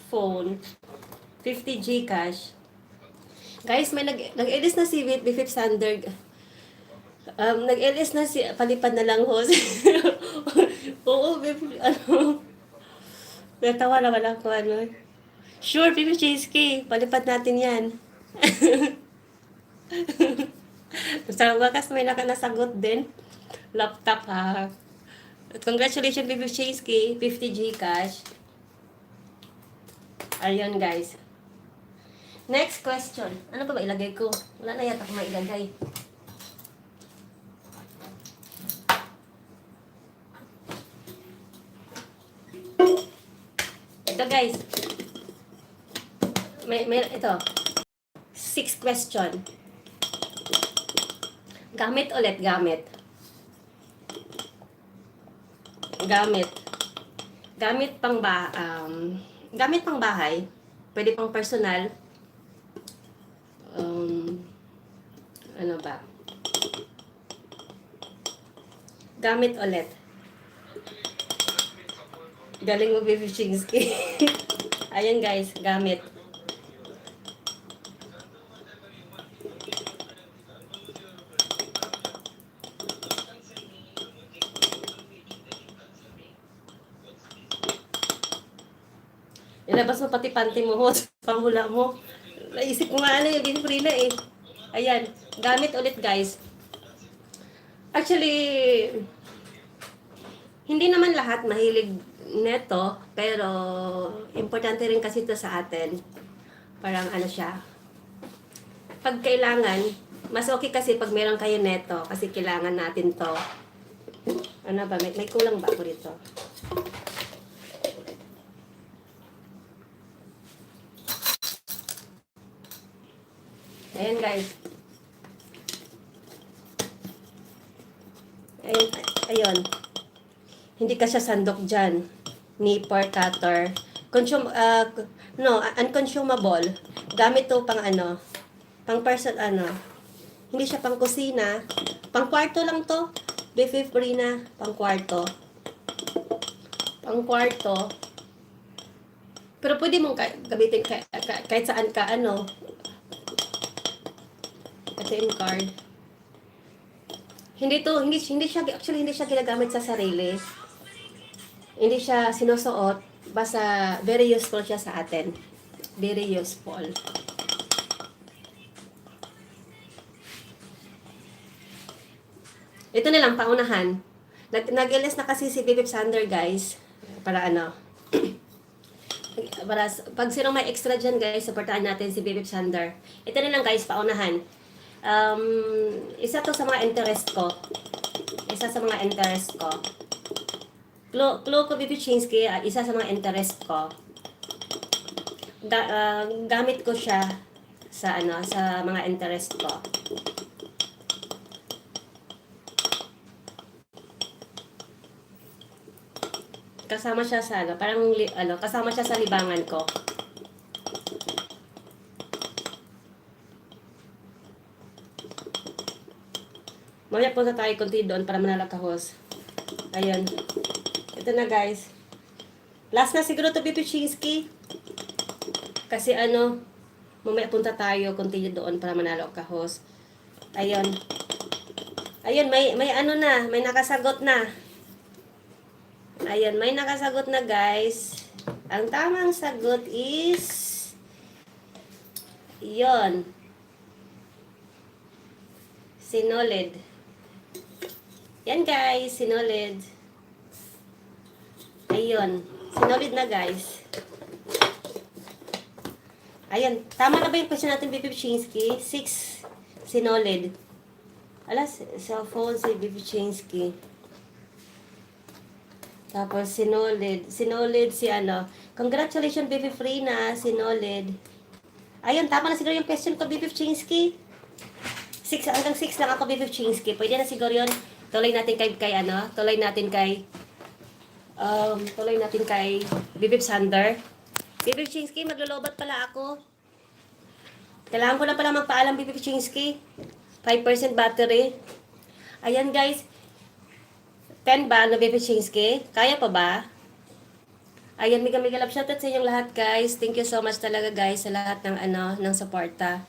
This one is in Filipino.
phone, 50 Gcash. Guys, may nag-LS na si B5 Standard. Nag-LS na si, palipad na lang host. Oo, ano, natawa naman ako, ano. Sure, Pipi Cheesecake, palipad natin yan. Sa wakas may nasagot din. Laptop ha. Congratulations, Pipi Cheesecake, 50 Gcash. Ayun guys. Next question. Ano pa ba ilagay ko? Wala na yata akong mailagay. Ito guys. Ito. 6 question. Gamit ulit, gamit. Gamit gamit pang bahay. Pwede pang personal. Ano ba? Gamit ulit. Galing mo, Baby Chingsky. Ayan guys, gamit. Ilabas mo pati panty mo, panghula mo. Naisip ko nga ano yung binifree eh. Ayan, gamit ulit guys. Actually, hindi naman lahat mahilig neto, pero importante rin kasi ito sa atin. Parang ano siya. Pag kailangan, mas okay kasi pag meron kayo neto, kasi kailangan natin to. Ano ba, may kulang ba ako dito? Ayan guys. Ayun. Hindi ka siya sandok dyan. Nipper, cutter. Unconsumable. Gamit to pang ano, pang person Hindi siya pang kusina. Pang kwarto lang to. Beef free na. Pang kwarto. Pang kwarto. Pero pwede mong gamitin kahit saan ka ATM card. Hindi siya ginagamit sa sarili. Hindi siya sinusuot, basta very useful siya sa atin. Very useful. Ito na lang, paunahan. Nag-LS na kasi si Baby Sander, guys. Para para, pag sino may extra dyan, guys, supportahan natin si Baby Sander. Ito na lang, guys, paunahan. Isa to sa mga interest ko. Clue ko, Baby Chinsky, isa sa mga interest ko. Gamit ko siya sa sa mga interest ko. Kasama siya sa kasama siya sa libangan ko. Mamaya punta tayo kunti doon para manalakahos. Ayun. Ito na guys. Last na siguro to, Baby Chinsky. Kasi mamaya punta tayo kunti doon para manalo ka host. Ayun. Ayun, may may nakasagot na. Ayun, may nakasagot na guys. Ang tamang sagot is yon. Sinolid. Yan guys, sinolid. Ayun, sinolid na guys. Ayun, tama na ba yung question natin, Baby Chinsky? 6, sinolid. Alas, cellphone si Baby Chinsky. Tapos, sinolid. Sinolid si Congratulations, Baby Free na, sinolid. Ayun, tama na siguro yung question ko, Baby Chinsky. 6, hanggang 6 lang ako, Baby Chinsky. Pwede na siguro yun. Tuloy natin kay Baby Sander. Baby Chinsky, maglolobat pala ako. Kailangan ko na pala magpaalam, Baby Chinsky. 5% battery. Ayan guys. 10 ba, Baby Chinsky? Kaya pa ba? Ayan, mega love shoutout sa inyong lahat guys. Thank you so much talaga guys sa lahat ng ng suporta.